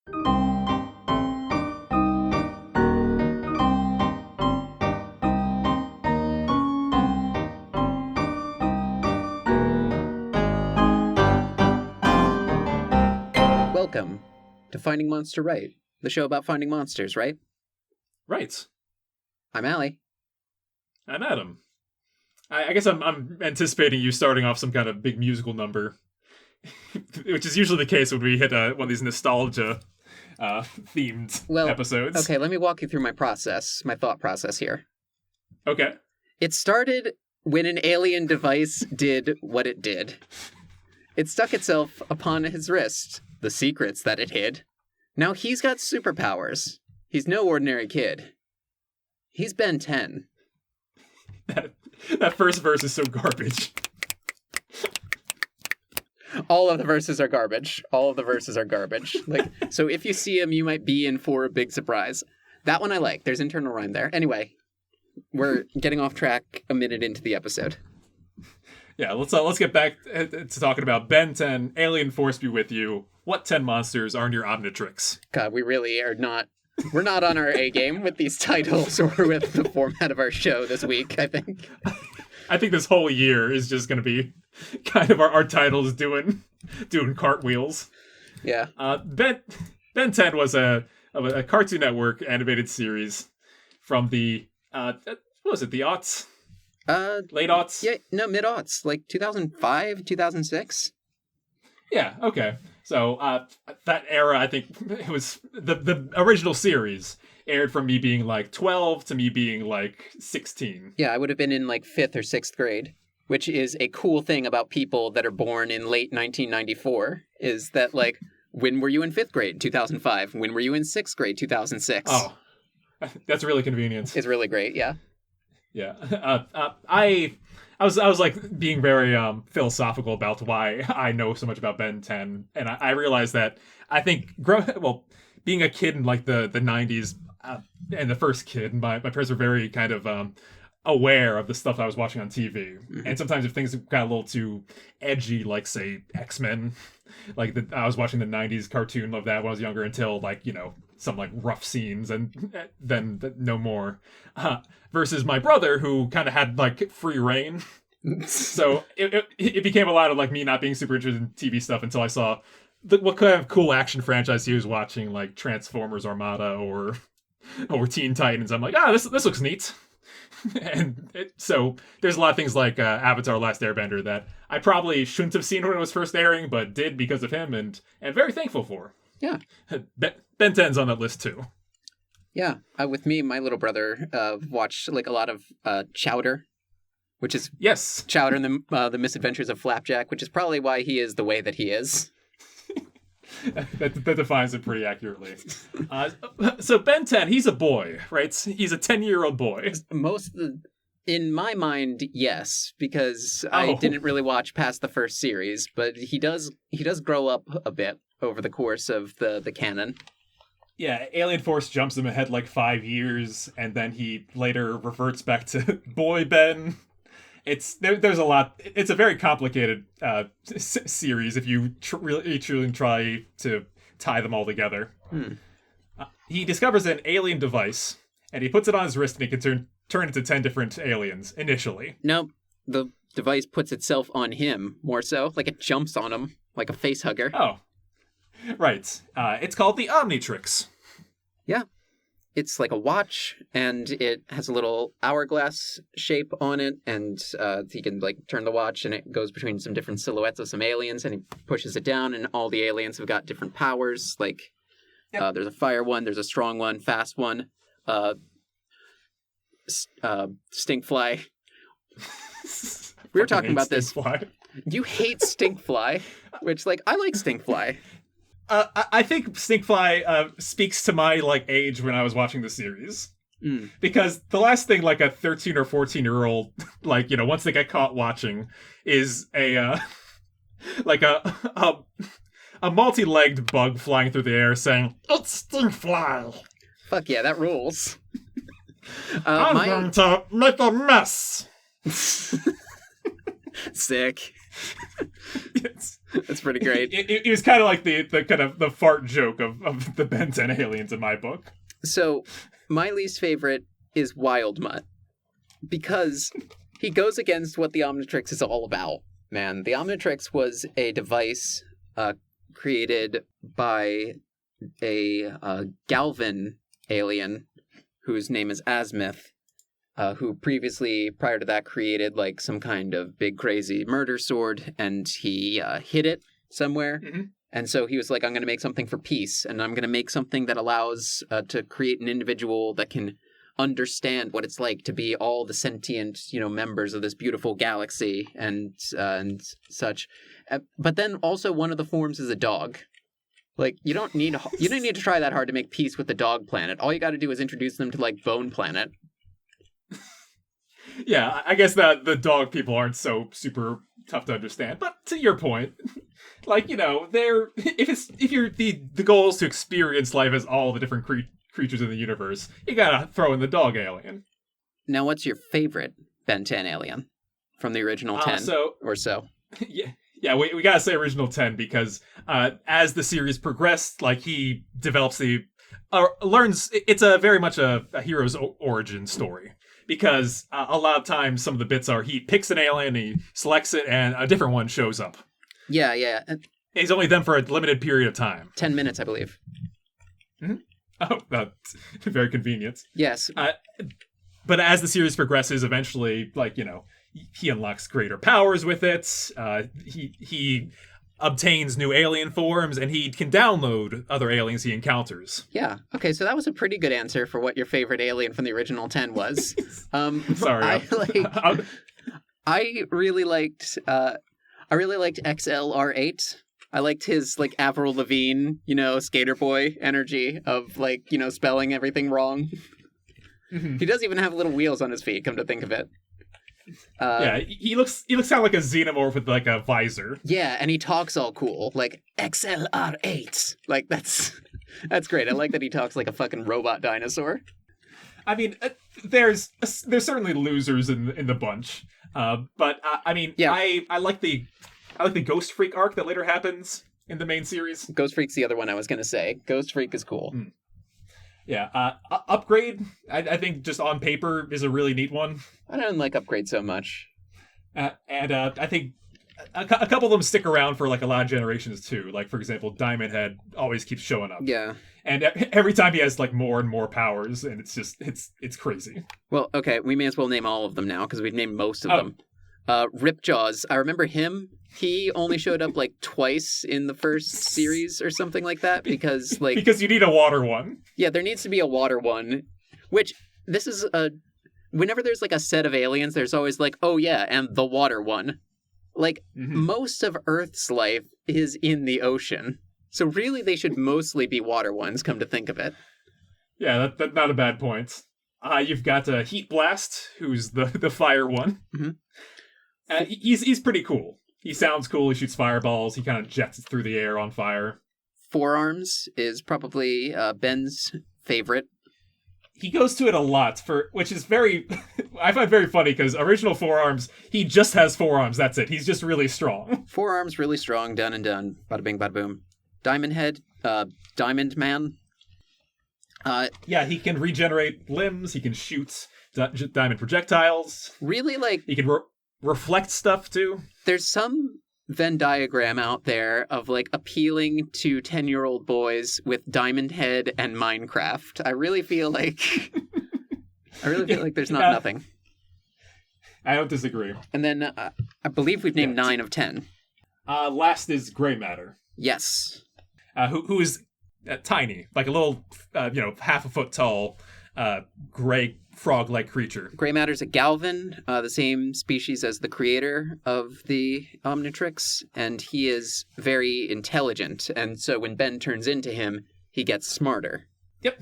Welcome to Finding Monster Right, the show about finding monsters, right? Right. I'm Allie. I'm Adam. I guess I'm anticipating you starting off some kind of big musical number, which is usually the case when we hit one of these nostalgia themed episodes. Okay, let me walk you through my thought process here. Okay. It started when an alien device did what it did. It stuck itself upon his wrist, the secrets that it hid. Now he's got superpowers. He's no ordinary kid. He's Ben 10. That first verse is so garbage. All of the verses are garbage. So if you see him, you might be in for a big surprise. That one I like. There's internal rhyme there. Anyway, we're getting off track a minute into the episode. Yeah, let's get back to talking about Ben 10, Alien Force Be With You. What 10 monsters are in your Omnitrix? God, we really are not... We're not on our A game with these titles or with the format of our show this week, I think. I think this whole year is just going to be kind of our titles doing cartwheels. Yeah. Ben 10 was a Cartoon Network animated series from the, what was it, the aughts? Late aughts? Yeah, no, mid-aughts, like 2005, 2006. Yeah, okay. So that era, I think, it was the original series aired from me being like 12 to me being like 16. Yeah, I would have been in like 5th or 6th grade, which is a cool thing about people that are born in late 1994, is that like, when were you in 5th grade? 2005. When were you in 6th grade? 2006. Oh, that's really convenient. It's really great, yeah. Yeah. I was like being very philosophical about why I know so much about Ben 10, and I realized that I think being a kid in like the 90s and the first kid, my parents were very kind of aware of the stuff I was watching on TV, and sometimes if things got a little too edgy, like say X-Men, like I was watching the 90s cartoon of that when I was younger until like, you know, some like rough scenes and then no more, versus my brother who kind of had like free reign. So it became a lot of like me not being super interested in TV stuff until I saw what kind of cool action franchise he was watching, like Transformers Armada or Teen Titans. I'm like, this looks neat. And so there's a lot of things like Avatar Last Airbender that I probably shouldn't have seen when it was first airing, but did because of him, and very thankful for. Yeah. Ben 10's on that list too. Yeah. With me, my little brother watched like a lot of Chowder, which is Chowder and the Misadventures of Flapjack, which is probably why he is the way that he is. that defines it pretty accurately. So Ben 10, he's a boy, right? He's a 10-year-old boy. In my mind, yes, because I didn't really watch past the first series, but he does grow up a bit over the course of the canon. Yeah, Alien Force jumps him ahead like 5 years, and then he later reverts back to boy Ben. There's a lot. It's a very complicated series if you really truly try to tie them all together. He discovers an alien device, and he puts it on his wrist, and he can turn into 10 different aliens initially. Nope, the device puts itself on him more so, like it jumps on him like a face hugger. Oh, right. It's called the Omnitrix. Yeah. It's like a watch, and it has a little hourglass shape on it, and he can like turn the watch, and it goes between some different silhouettes of some aliens, and he pushes it down, and all the aliens have got different powers. Like, there's a fire one, there's a strong one, fast one, stinkfly. We were talking about this. You hate stinkfly, which like I like stinkfly. I think Stinkfly speaks to my like age when I was watching the series. Because the last thing like a 13 or 14-year-old, like, you know, once they get caught watching, is a multi-legged bug flying through the air saying, "It's Stinkfly." Fuck yeah, that rules. I'm going to make a mess. Sick. It's pretty great. It was kind of like the kind of the fart joke of the Ben 10 aliens in my book. So, my least favorite is Wild Mutt, because he goes against what the Omnitrix is all about, man. The Omnitrix was a device created by a Galvan alien whose name is Azimuth, who previously, prior to that, created like some kind of big crazy murder sword, and he hid it somewhere. Mm-hmm. And so he was like, I'm going to make something for peace, and I'm going to make something that allows to create an individual that can understand what it's like to be all the sentient, members of this beautiful galaxy and such. But then also one of the forms is a dog. Like, you don't need to try that hard to make peace with the dog planet. All you got to do is introduce them to like Bone Planet. Yeah, I guess that the dog people aren't so super tough to understand. But to your point, like, they're the goal is to experience life as all the different creatures in the universe, you gotta throw in the dog alien. Now, what's your favorite Ben 10 alien from the original 10 or so? Yeah, we gotta say original 10 because as the series progressed, like he develops learns. It's very much a hero's origin story. Because a lot of times some of the bits are he picks an alien, he selects it, and a different one shows up. Yeah. He's only them for a limited period of time. 10 minutes, I believe. Mm-hmm. Oh, that's very convenient. Yes. But as the series progresses, eventually, like, he unlocks greater powers with it. He obtains new alien forms, and he can download other aliens he encounters. Yeah. Okay, so that was a pretty good answer for what your favorite alien from the original 10 was. Sorry. I really liked XLR8. I liked his like Avril Lavigne, skater boy energy of like, spelling everything wrong. Mm-hmm. He does even have little wheels on his feet, come to think of it. Yeah, he looks kind of like a xenomorph with like a visor. Yeah, and he talks all cool, like XLR8. Like that's great. I like that he talks like a fucking robot dinosaur. I mean, there's certainly losers in the bunch, but I mean, yeah. I like the Ghost Freak arc that later happens in the main series. Ghost Freak's the other one I was gonna say. Ghost Freak is cool. Mm. Yeah, Upgrade, I think just on paper is a really neat one. I don't like Upgrade so much. And I think a couple of them stick around for like a lot of generations too. Like, for example, Diamond Head always keeps showing up. Yeah. And every time he has like more and more powers, and it's just, it's crazy. Well, okay, we may as well name all of them now, because we've named most of them. Ripjaws, I remember him. He only showed up like twice in the first series or something like that because you need a water one. Yeah, there needs to be a water one, which this is whenever there's like a set of aliens, there's always like, oh yeah, and the water one. Like most of Earth's life is in the ocean. So really they should mostly be water ones, come to think of it. Yeah, that's not a bad point. You've got Heat Blast, who's the fire one. Mm-hmm. He's pretty cool. He sounds cool, he shoots fireballs, he kind of jets through the air on fire. Forearms is probably Ben's favorite. He goes to it a lot, which is very... I find very funny, because original Forearms, he just has forearms, that's it. He's just really strong. Forearms, really strong, done and done. Bada bing, bada boom. Diamond Head, Diamond Man. Yeah, he can regenerate limbs, he can shoot diamond projectiles. Really, like... He can reflect stuff, too. There's some Venn diagram out there of like appealing to 10-year-old boys with Diamond Head and Minecraft. I really feel like there's not nothing. I don't disagree. And then I believe we've named 9 of 10. Last is Gray Matter. Yes. Who is tiny, like a little, half a foot tall, gray frog-like creature. Gray Matter's a Galvan, the same species as the creator of the Omnitrix, and he is very intelligent, and so when Ben turns into him, he gets smarter. Yep.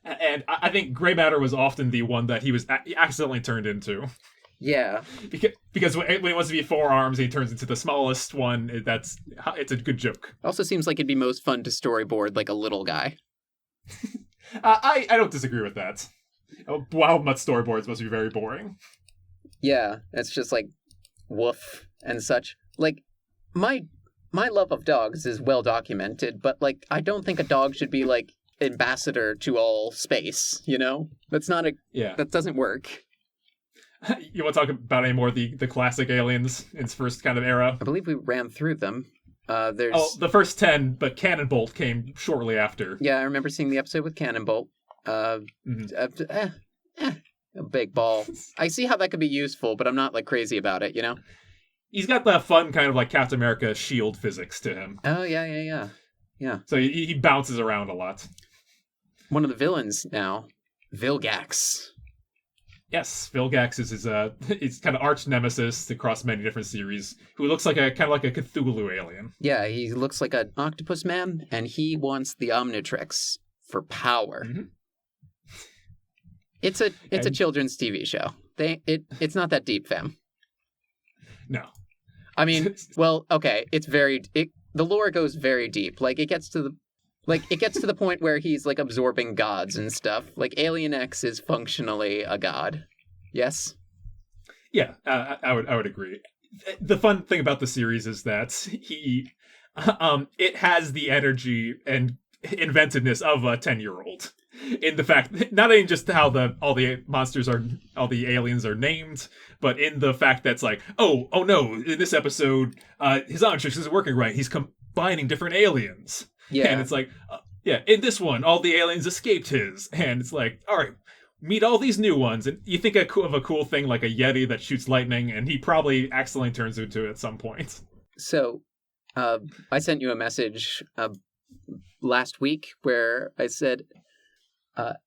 And I think Gray Matter was often the one that he accidentally turned into. Yeah. Because when he wants to be 4 arms, he turns into the smallest one. It's a good joke. Also seems like it'd be most fun to storyboard like a little guy. I don't disagree with that. Wild Mutt storyboards must be very boring. Yeah, it's just like woof and such. like, my love of dogs is well documented, but, like, I don't think a dog should be, like, ambassador to all space, you know? That's not that doesn't work. You want to talk about any more of the classic aliens in its first kind of era? I believe we ran through them. The first 10, but Cannonbolt came shortly after. Yeah, I remember seeing the episode with Cannonbolt. A big ball. I see how that could be useful, but I'm not, like, crazy about it, you know? He's got that fun kind of like Captain America shield physics to him. Oh, yeah. So he bounces around a lot. One of the villains now, Vilgax. Yes, Vilgax is his kind of arch nemesis across many different series, who looks like a Cthulhu alien. Yeah, he looks like an octopus man, and he wants the Omnitrix for power. Mm-hmm. It's a children's TV show. It's not that deep, fam. No. I mean, well, okay, the lore goes very deep. Like, it gets to the point where he's, like, absorbing gods and stuff. Like, Alien X is functionally a god. Yes? Yeah, I would agree. The fun thing about the series is that it has the energy and inventiveness of a 10-year-old. In the fact, not in just how all the aliens are named, but in the fact that's like, oh no, in this episode, his Omnitrix isn't working right. He's combining different aliens. Yeah. And it's like, in this one, all the aliens escaped his. And it's like, all right, meet all these new ones. And you think of a cool thing like a Yeti that shoots lightning, and he probably accidentally turns into it at some point. So, I sent you a message last week where I said,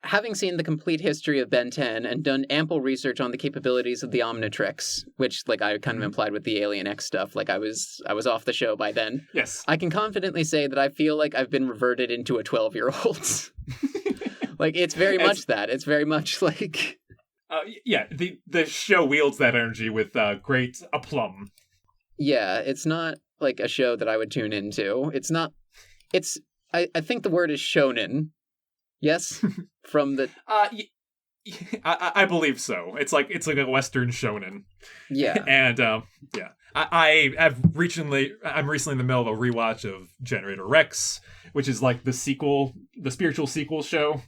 having seen the complete history of Ben 10 and done ample research on the capabilities of the Omnitrix, which, like, I kind of implied with the Alien X stuff, like, I was off the show by then. Yes. I can confidently say that I feel like I've been reverted into a 12-year-old. Like, it's very much that. It's very much like... the show wields that energy with great aplomb. Yeah, it's not, like, a show that I would tune into. It's not... I think the word is shonen. Yes, from the. I believe so. It's like a Western shonen. Yeah, and I'm recently in the middle of a rewatch of Generator Rex, which is like the spiritual sequel show,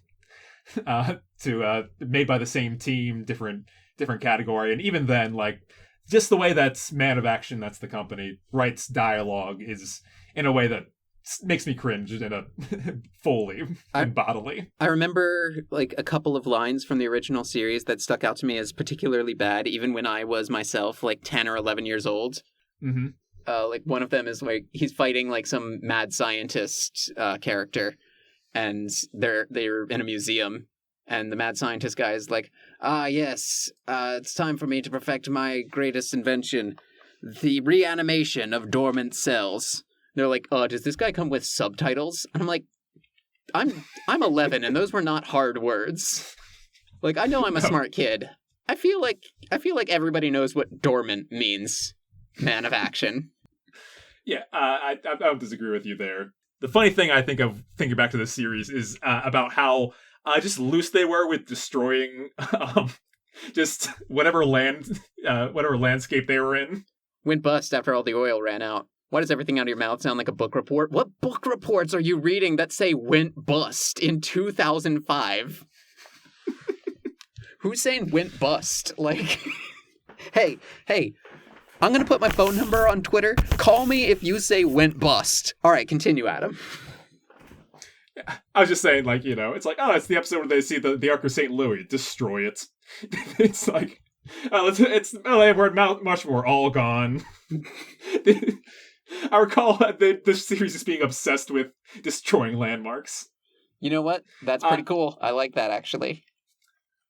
to made by the same team, different category, and even then, like, just the way that Man of Action, that's the company, writes dialogue is in a way that makes me cringe in a fully and bodily. I remember, like, a couple of lines from the original series that stuck out to me as particularly bad, even when I was myself, like, 10 or 11 years old. Mm-hmm. Like, one of them is, like, he's fighting, like, some mad scientist character, and they're in a museum, and the mad scientist guy is like, yes, it's time for me to perfect my greatest invention, the reanimation of dormant cells. They're like, does this guy come with subtitles? And I'm like, I'm 11, and those were not hard words. Like, I know I'm a smart kid. I feel like everybody knows what dormant means. Man of Action. Yeah, I don't disagree with you there. The funny thing I think of thinking back to this series is about how just loose they were with destroying just whatever landscape they were in. Went bust after all the oil ran out. Why does everything out of your mouth sound like a book report? What book reports are you reading that say went bust in 2005? Who's saying went bust? Like, hey, I'm going to put my phone number on Twitter. Call me if you say went bust. All right, continue, Adam. I was just saying, like, it's like, it's the episode where they see the Ark of St. Louis, destroy it. It's like, we're much more all gone. I recall the series is being obsessed with destroying landmarks. You know what? That's pretty cool. I like that, actually.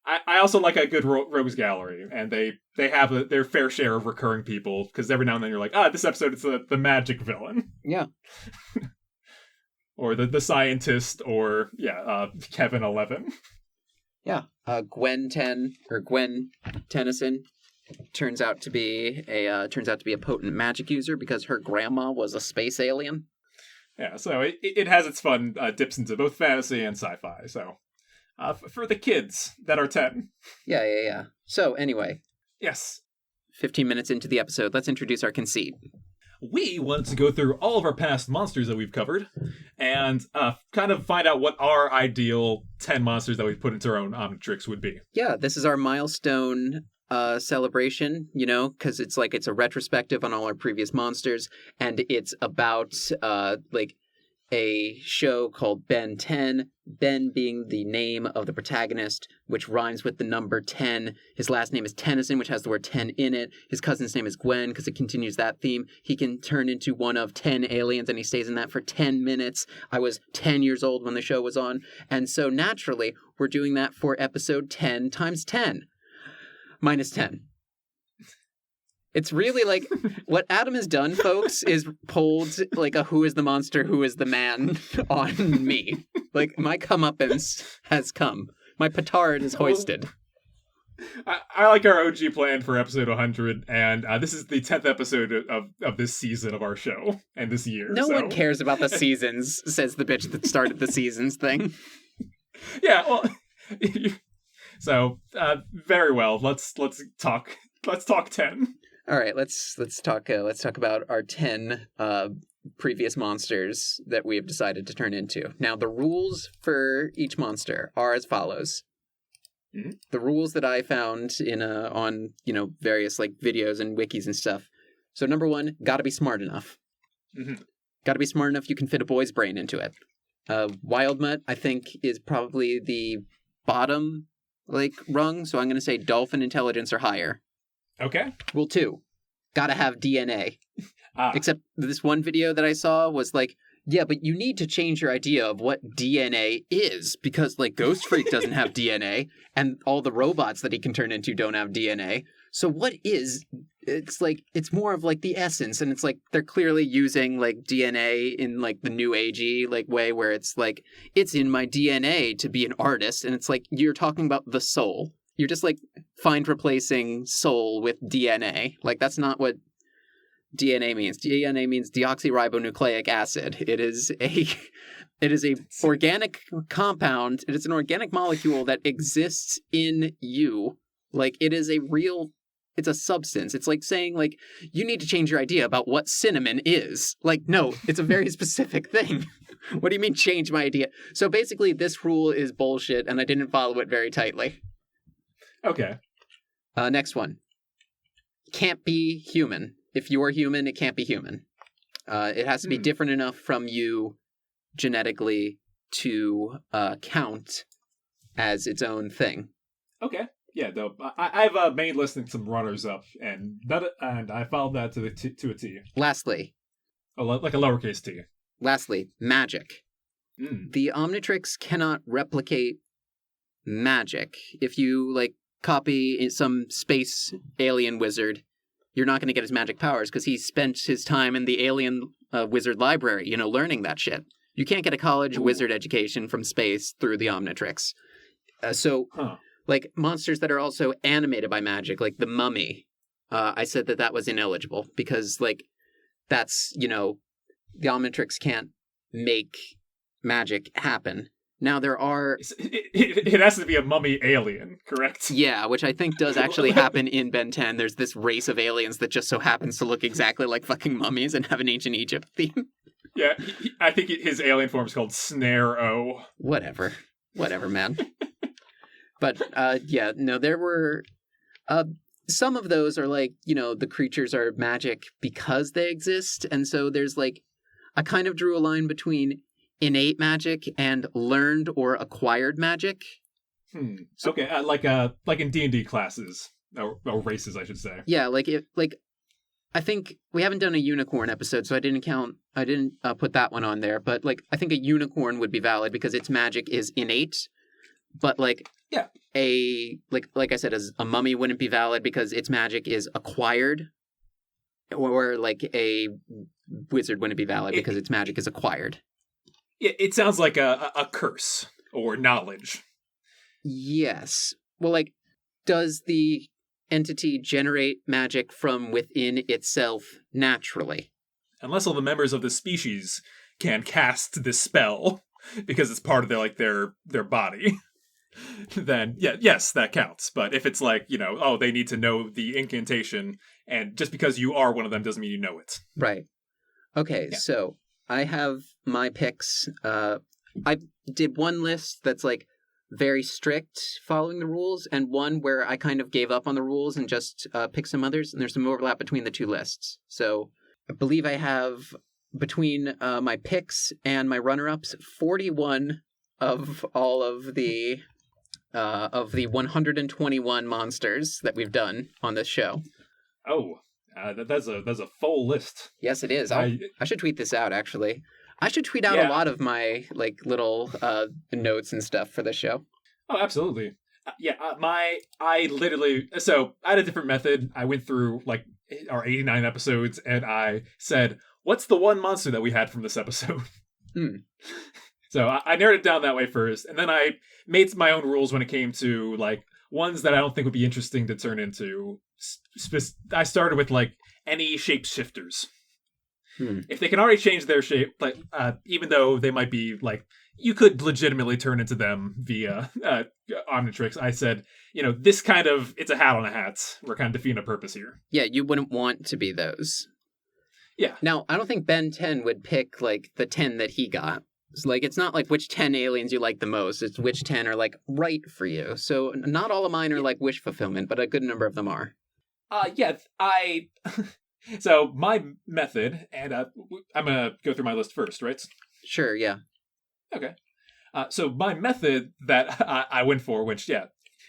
I also like a good rogues gallery, and they have their fair share of recurring people, because every now and then you're like, this episode is the magic villain. Yeah. Or the scientist, or Kevin 11. Yeah. Gwen Tennyson turns out to be a potent magic user because her grandma was a space alien. Yeah, so it has its fun dips into both fantasy and sci-fi. So for the kids that are 10. Yeah. So anyway. Yes. 15 minutes into the episode, let's introduce our conceit. we wanted to go through all of our past monsters that we've covered and kind of find out what our ideal 10 monsters that we put into our own Omnitrix would be. Yeah, this is our milestone celebration, you know, because it's like it's a retrospective on all our previous monsters, and it's about like a show called Ben 10, Ben being the name of the protagonist, which rhymes with the number 10. His last name is Tennyson, which has the word 10 in it. His cousin's name is Gwen, because it continues that theme. He can turn into one of 10 aliens, and he stays in that for 10 minutes. I was 10 years old when the show was on, and so naturally, we're doing that for episode 10 times 10. Minus 10. It's really like what Adam has done, folks, is pulled like a who is the monster, who is the man on me. Like my comeuppance has come. My petard is hoisted. I like our OG plan for episode 100, and this is the 10th episode of this season of our show and this year. No one cares about the seasons, says the bitch that started the seasons thing. Yeah, well, so very well. Let's talk 10. All right, let's talk about our 10 previous monsters that we have decided to turn into. Now, the rules for each monster are as follows. Mm-hmm. The rules that I found in on various like videos and wikis and stuff. So number 1, got to be smart enough. Mm-hmm. Got to be smart enough you can fit a boy's brain into it. Wild Mutt, I think, is probably the bottom like rung. So I'm going to say dolphin intelligence or higher. Okay. Rule 2, gotta have DNA. Except this one video that I saw was like, yeah, but you need to change your idea of what DNA is, because like Ghost Freak doesn't have DNA, and all the robots that he can turn into don't have DNA. So what is, it's like, it's more of like the essence, and it's like they're clearly using like DNA in like the new agey like way where it's like, it's in my DNA to be an artist, and it's like, you're talking about the soul. You're just like find replacing soul with DNA. Like that's not what DNA means. DNA means deoxyribonucleic acid. It is a organic compound. It is an organic molecule that exists in you. Like it is it's a substance. It's like saying like you need to change your idea about what cinnamon is. Like no, it's a very specific thing. What do you mean change my idea? So basically this rule is bullshit and I didn't follow it very tightly. Okay. Next one. Can't be human. If you're human, it can't be human. It has to be different enough from you genetically to count as its own thing. Okay. Yeah, though I've made listening some runners up, and I followed that to a T. Lastly. Like a lowercase t. Lastly, magic. The Omnitrix cannot replicate magic. If you like copy some space alien wizard, you're not going to get his magic powers because he spent his time in the alien wizard library, learning that shit. You can't get a college wizard education from space through the Omnitrix. Like monsters that are also animated by magic, like the Mummy, I said that was ineligible because like that's, the Omnitrix can't make magic happen. Now, there are... It has to be a mummy alien, correct? Yeah, which I think does actually happen in Ben 10. There's this race of aliens that just so happens to look exactly like fucking mummies and have an ancient Egypt theme. Yeah, I think his alien form is called Snare-O. Whatever, man. But, there were... some of those are like, the creatures are magic because they exist. And so there's like... I kind of drew a line between... innate magic and learned or acquired magic. So, okay, like in D&D classes or races, I should say. Yeah, I think we haven't done a unicorn episode, so I didn't put that one on there. But like, I think a unicorn would be valid because its magic is innate. But like, yeah, like I said, as a mummy wouldn't be valid because its magic is acquired. Or like a wizard wouldn't be valid because its magic is acquired. It sounds like a curse or knowledge. Yes. Well, like, does the entity generate magic from within itself naturally? Unless all the members of the species can cast this spell, because it's part of their body. then yes, that counts. But if it's like, oh, they need to know the incantation, and just because you are one of them doesn't mean you know it. Right. Okay, Yeah. so I have my picks. I did one list that's like very strict following the rules, and one where I kind of gave up on the rules and just picked some others, and there's some overlap between the two lists. So I believe I have, between my picks and my runner-ups, 41 of all of the 121 monsters that we've done on this show. Oh, that's a full list. Yes, it is. I should tweet this out, actually. I should tweet out a lot of my like little notes and stuff for the show. Oh, absolutely. I literally, so I had a different method. I went through like our 89 episodes and I said, what's the one monster that we had from this episode? So I narrowed it down that way first, and then I made my own rules when it came to like ones that I don't think would be interesting to turn into. I started with like any shapeshifters. If they can already change their shape, like even though they might be like, you could legitimately turn into them via Omnitrix, I said, this kind of, it's a hat on a hat. We're kind of defeating a purpose here. Yeah, you wouldn't want to be those. Yeah. Now, I don't think Ben 10 would pick like the 10 that he got. It's not like which 10 aliens you like the most. It's which 10 are like right for you. So not all of mine are like wish fulfillment, but a good number of them are. So my method, and I'm going to go through my list first, right? Sure, yeah. Okay. So my method that I went for, which,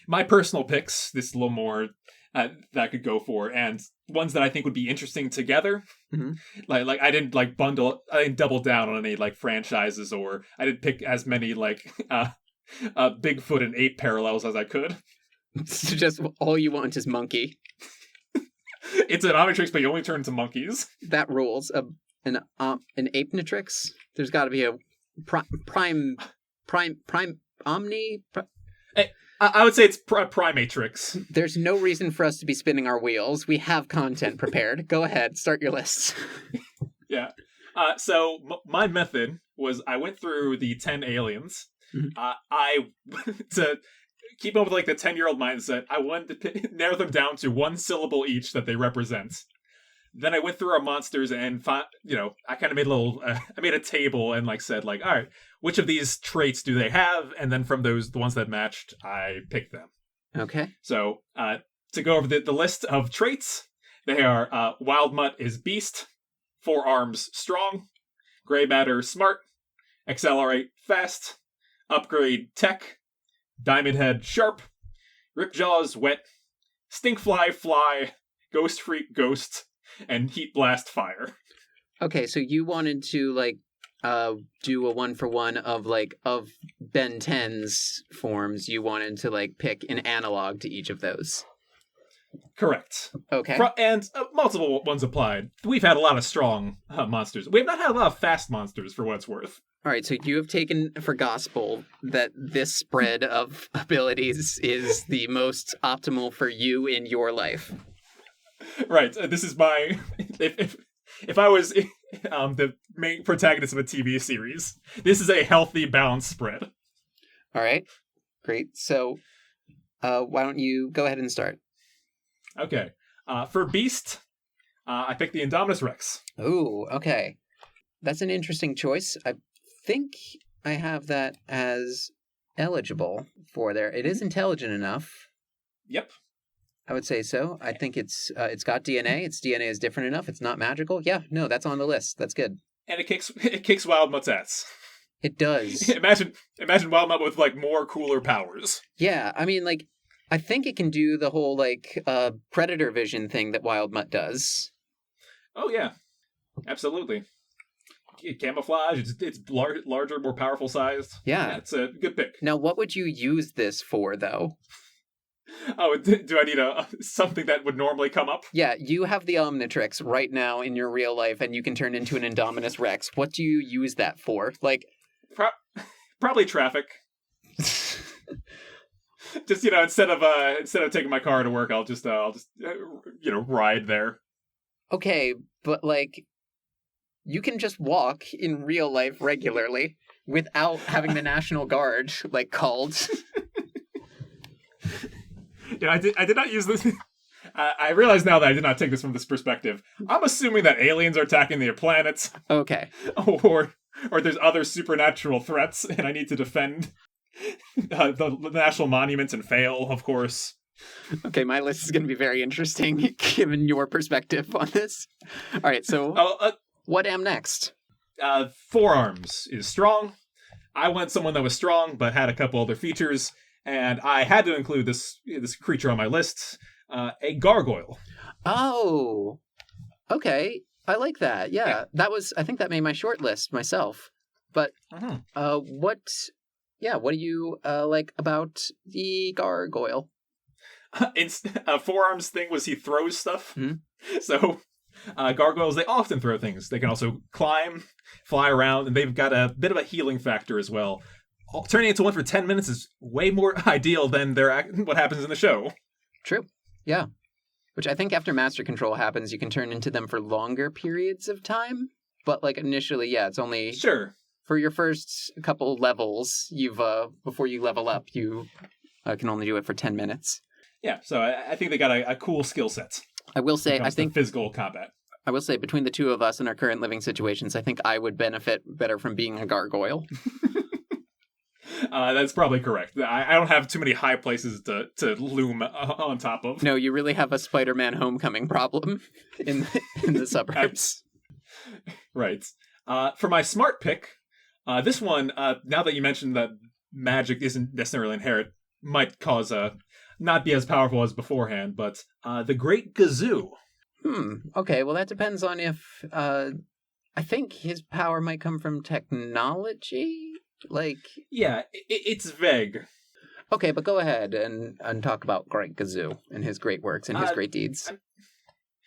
my personal picks, this is a little more that I could go for, and ones that I think would be interesting together. Mm-hmm. Like I didn't like bundle, I didn't double down on any like franchises, or I didn't pick as many like Bigfoot and ape parallels as I could. So just all you want is monkey. It's an Omnitrix, but you only turn into monkeys. That rules. An Apenitrix? There's got to be a prime omni. I would say it's Primatrix. There's no reason for us to be spinning our wheels. We have content prepared. Go ahead, start your lists. Yeah. So my method was I went through the 10 aliens. Mm-hmm. To keep up with like the 10-year-old mindset, I wanted to narrow them down to one syllable each that they represent. Then I went through our monsters and I kind of made I made a table and like said like, all right, which of these traits do they have? And then from the ones that matched, I picked them. Okay. So to go over the list of traits, they are Wild Mutt is beast, 4 arms strong, Gray Matter smart, accelerate fast, upgrade tech, Diamond Head sharp, Ripjaws wet, Stinkfly fly, Ghost Freak ghost, and Heat Blast fire. Okay, so you wanted to like do a 1-for-1 of Ben 10's forms. You wanted to like pick an analog to each of those. Correct. Okay. And multiple ones applied. We've had a lot of strong monsters. We have not had a lot of fast monsters, for what it's worth. All right, so you have taken for gospel that this spread of abilities is the most optimal for you in your life. Right. This is my... If I was the main protagonist of a TV series, this is a healthy, balanced spread. All right. Great. So why don't you go ahead and start? Okay. For Beast, I picked the Indominus Rex. Ooh, okay. That's an interesting choice. I think I have that as eligible for there. It is intelligent enough. Yep. I would say so. I think it's got DNA. Its DNA is different enough. It's not magical. Yeah, no, that's on the list. That's good. And it kicks Wild Mutt's ass. It does. Imagine Wild Mutt with like more cooler powers. Yeah, I mean, like, I think it can do the whole like predator vision thing that Wild Mutt does. Oh yeah, absolutely. Camouflage. It's larger, more powerful sized. Yeah, it's a good pick. Now, what would you use this for, though? Oh, do I need something that would normally come up? Yeah, you have the Omnitrix right now in your real life, and you can turn into an Indominus Rex. What do you use that for? Like, probably traffic. Just instead of taking my car to work, I'll just ride there. Okay, but like, you can just walk in real life regularly without having the National Guard like called. I did not use this. I realize now that I did not take this from this perspective. I'm assuming that aliens are attacking their planets, Okay. or there's other supernatural threats, and I need to defend the national monuments and fail, of course. Okay, my list is going to be very interesting given your perspective on this. All right, so what am next? Forearms is strong. I went someone that was strong, but had a couple other features, and I had to include this creature on my list, a gargoyle. Oh, okay. I like that. Yeah, I think that made my short list myself. But what do you like about the gargoyle? Forearms thing was he throws stuff. Mm-hmm. So gargoyles, they often throw things. They can also climb, fly around, and they've got a bit of a healing factor as well. Turning into one for 10 minutes is way more ideal than what happens in the show. True. Yeah. Which I think after Master Control happens, you can turn into them for longer periods of time. But like initially, yeah, it's only... Sure. For your first couple levels, before you level up, you can only do it for 10 minutes. Yeah, so I think they got a cool skill set. I will say, I think physical combat. I will say, between the two of us in our current living situations, I think I would benefit better from being a gargoyle. That's probably correct. I don't have too many high places to loom on top of. No, you really have a Spider-Man Homecoming problem in the suburbs. Right. For my smart pick, this one, now that you mentioned that magic isn't necessarily inherent, might cause not be as powerful as beforehand, but the Great Gazoo. Okay, well that depends on if... I think his power might come from technology? Like... Yeah, it's vague. Okay, but go ahead and talk about Great Gazoo and his great works and his great deeds.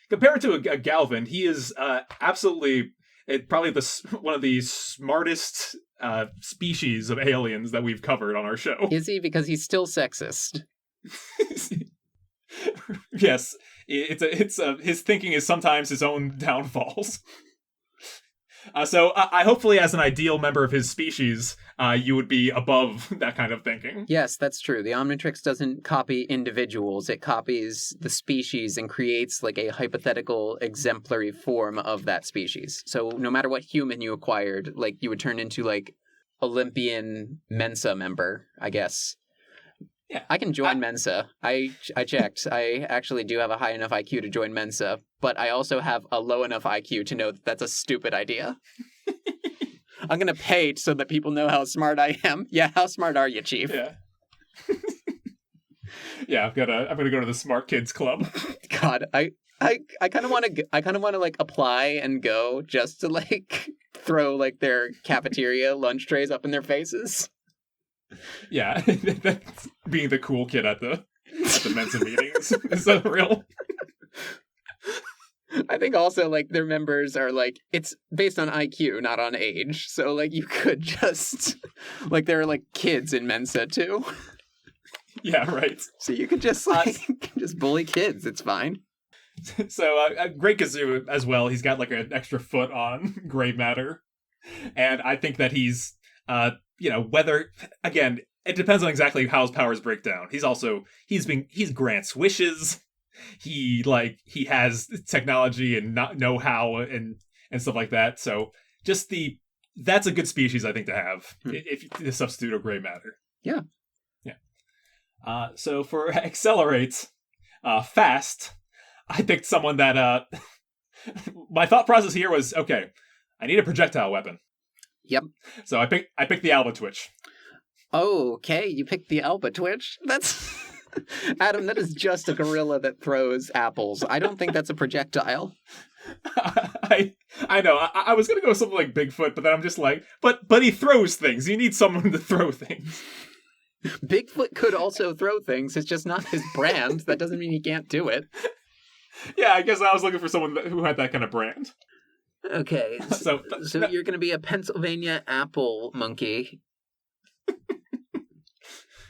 Compared to a Galvin, he is absolutely... probably one of the smartest species of aliens that we've covered on our show. Is he? Because he's still sexist. Yes, his thinking is sometimes his own downfalls. So I hopefully, as an ideal member of his species, you would be above that kind of thinking. Yes, that's true. The Omnitrix doesn't copy individuals. It copies the species and creates like a hypothetical exemplary form of that species. So no matter what human you acquired, like you would turn into like Olympian Mensa member, I guess. Yeah, I can join Mensa. I checked. I actually do have a high enough IQ to join Mensa, but I also have a low enough IQ to know that that's a stupid idea. I'm going to pay so that people know how smart I am. Yeah, how smart are you, Chief? Yeah. Yeah, I'm gonna go to the Smart Kids Club. God, I kind of want to like apply and go just to like throw like their cafeteria lunch trays up in their faces. Yeah, that's being the cool kid at the Mensa meetings is that real? I think also like their members are like it's based on IQ, not on age. So like you could just like there are like kids in Mensa too. Yeah, right. So you could just like just bully kids. It's fine. So Great Gazoo as well. He's got like an extra foot on gray matter, and I think that he's whether again it depends on exactly how his powers break down. He's grants wishes. He has technology and know-how and stuff like that. So that's a good species I think to have if you substitute a gray matter. Yeah. Yeah. So for accelerate, fast, I picked someone that my thought process here was okay. I need a projectile weapon. Yep. So I picked the Alba Twitch. Oh, okay. You picked the Alba Twitch? That's Adam, that is just a gorilla that throws apples. I don't think that's a projectile. I know. I was gonna go with something like Bigfoot, but then I'm just like, but he throws things. You need someone to throw things. Bigfoot could also throw things. It's just not his brand. That doesn't mean he can't do it. Yeah, I guess I was looking for someone who had that kind of brand. Okay, so you're going to be a Pennsylvania apple monkey.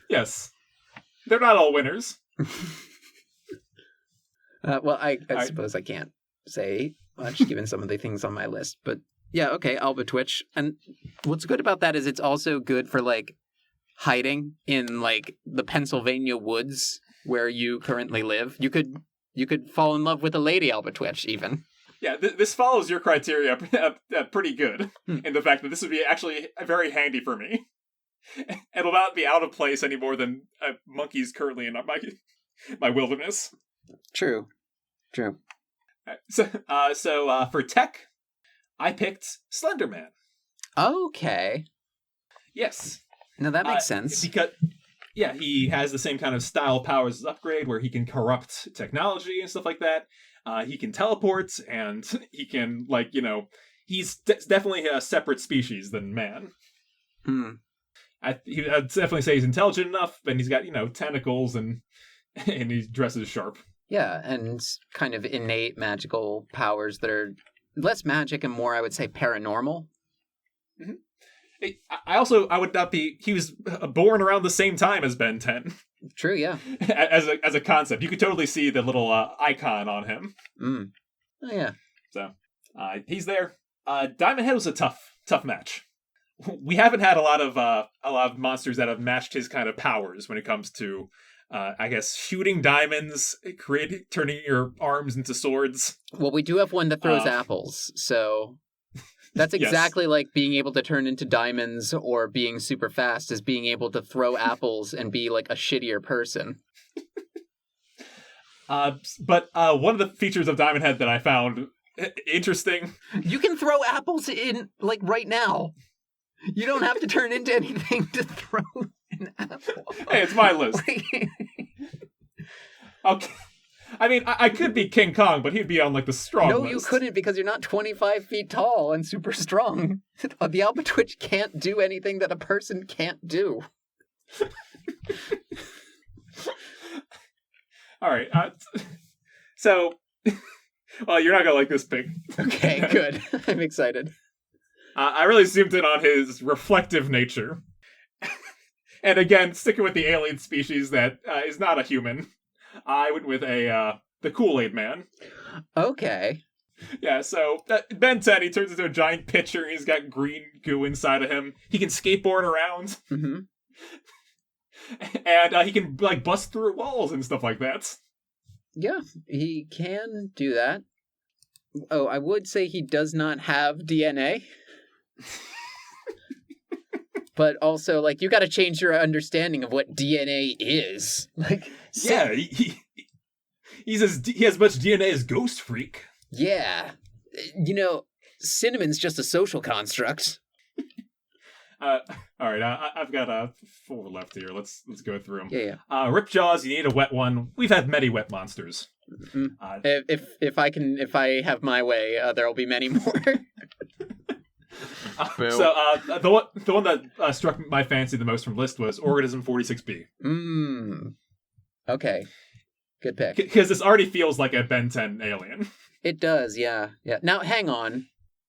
Yes. They're not all winners. Well, I suppose I can't say much given some of the things on my list. But yeah, okay, Alba Twitch. And what's good about that is it's also good for like hiding in like the Pennsylvania woods where you currently live. You could fall in love with a lady Albatwitch, even. Yeah, this follows your criteria pretty good in the fact that this would be actually very handy for me. It'll not be out of place any more than monkeys currently in my wilderness. True. So for tech, I picked Slenderman. Okay. Yes. Now that makes sense. Because, yeah, he has the same kind of style powers as Upgrade, where he can corrupt technology and stuff like that. He can teleport, and he can, he's definitely a separate species than man. I'd definitely say he's intelligent enough, and he's got, tentacles, and he dresses sharp. Yeah, and kind of innate magical powers that are less magic and more, I would say, paranormal. Mm-hmm. I would not be. He was born around the same time as Ben 10. True, yeah. As a concept, you could totally see the little icon on him. Oh yeah. So he's there. Diamond Head was a tough turf We haven't had a lot of monsters that have matched his kind of powers when it comes to, I guess, shooting diamonds, turning your arms into swords. Well, we do have one that throws apples, so. That's exactly yes. like being able to turn into diamonds or being super fast as being able to throw apples and be like a shittier person. But one of the features of Diamond Head that I found interesting... You can throw apples in, like, right now. You don't have to turn into anything to throw an apple. Hey, it's my list. Okay. I mean, I could be King Kong, but he'd be on, the strong list. No, you couldn't, because you're not 25 feet tall and super strong. The Albatwitch can't do anything that a person can't do. All right. So, well, you're not going to like this pick. Okay, good. I'm excited. I really zoomed in on his reflective nature. And again, sticking with the alien species that is not a human. I went with the Kool-Aid Man. Okay. Yeah, so Ben 10, he turns into a giant pitcher, and he's got green goo inside of him. He can skateboard around. Mm-hmm. And he can, bust through walls and stuff like that. Yeah, he can do that. Oh, I would say he does not have DNA. But also, you got to change your understanding of what DNA is. Yeah, he has much DNA as Ghost Freak. Yeah. Cinnamon's just a social construct. All right, I've got 4 left here. Let's go through them. Yeah. Ripjaws, you need a wet one. We've had many wet monsters. If I have my way, there will be many more. So the one that struck my fancy the most from the list was Organism 46B. Okay. Good pick. Because this already feels like a Ben 10 alien. It does, yeah. Now, hang on.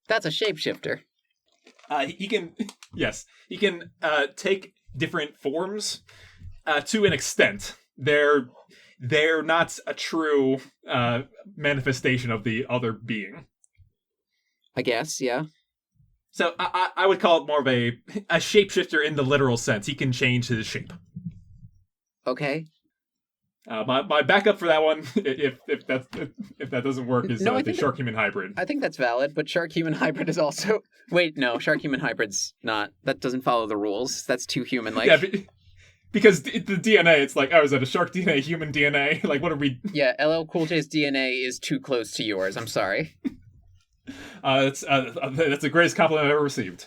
That's a shapeshifter. He can take different forms to an extent. They're not a true manifestation of the other being. I guess, yeah. So I would call it more of a shapeshifter in the literal sense. He can change his shape. Okay. My backup for that one, if that doesn't work, is the Shark Human Hybrid. I think that's valid, but Shark Human Hybrid is also... Wait, no, Shark Human Hybrid's not... That doesn't follow the rules. That's too human-like. Yeah, because the DNA, it's is that a shark DNA, human DNA? What are we... Yeah, LL Cool J's DNA is too close to yours. I'm sorry. That's the greatest compliment I've ever received.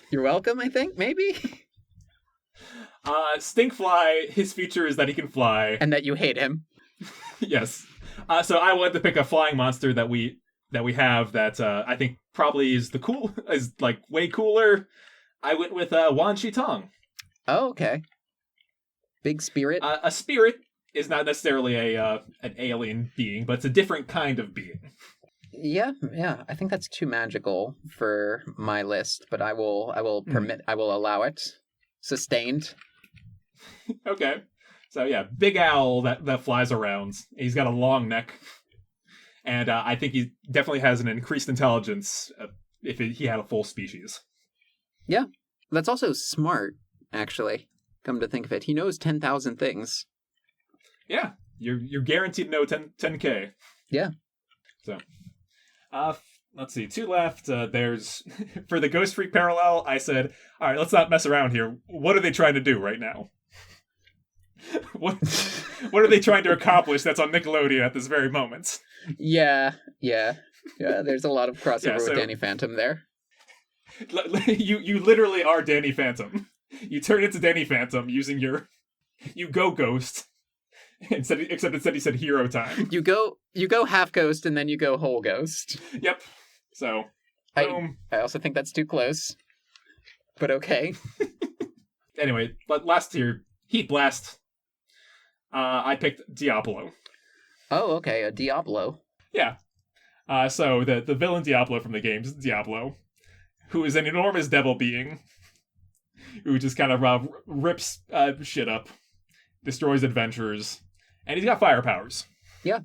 You're welcome, I think, maybe? Stinkfly, his feature is that he can fly. And that you hate him. Yes. So I wanted to pick a flying monster that we have that I think probably is way cooler. I went with Wan Shi Tong. Oh, okay. Big spirit. A spirit is not necessarily an alien being, but it's a different kind of being. Yeah. I think that's too magical for my list, but I will allow it. Sustained. Okay. So yeah, big owl that flies around. He's got a long neck. And I think he definitely has an increased intelligence if he had a full species. Yeah. That's also smart, actually. Come to think of it, he knows 10,000 things. Yeah, you're guaranteed to know 10K. Yeah. So, let's see, 2 left. There's for the Ghost Freak parallel. I said, all right, let's not mess around here. What are they trying to do right now? What are they trying to accomplish that's on Nickelodeon at this very moment? Yeah. There's a lot of crossover with Danny Phantom there. You literally are Danny Phantom. You turn into Danny Phantom using you go Ghost. Except instead he said hero time. You go half ghost and then you go whole ghost. Yep. So I also think that's too close. But okay. Anyway, but last year, Heat Blast. I picked Diablo. Oh, okay, a Diablo. Yeah. So the villain Diablo from the games, Diablo, who is an enormous devil being, who just kind of rips shit up, destroys adventurers, and he's got fire powers. Yeah.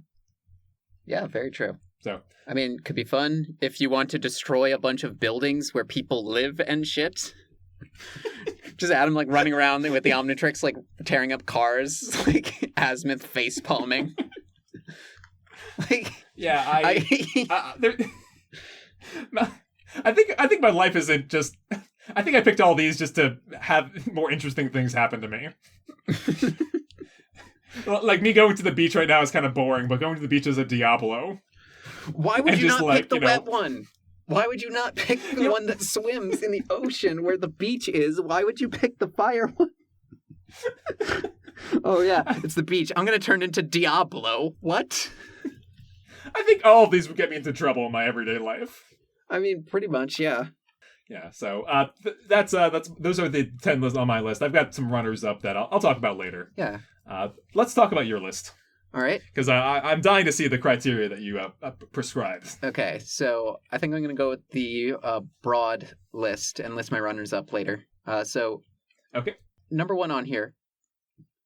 Yeah, very true. So, I mean, could be fun if you want to destroy a bunch of buildings where people live and shit. Just Adam like running around with the Omnitrix, like tearing up cars, like Azimuth face palming. Like, yeah, I think my life isn't just. I think I picked all these just to have more interesting things happen to me. Like me going to the beach right now is kind of boring, but going to the beach as a Diablo. Why would you not pick the wet one? Why would you not pick the one that swims in the ocean where the beach is? Why would you pick the fire one? Oh yeah, it's the beach. I'm gonna turn into Diablo. What? I think all of these would get me into trouble in my everyday life. I mean, pretty much, yeah. Yeah. So that's those are the 10 lists on my list. I've got some runners up that I'll talk about later. Yeah. Let's talk about your list. All right. Because I'm dying to see the criteria that you prescribed. Okay, so I think I'm going to go with the broad list and list my runners up later. Okay. Number 1 on here,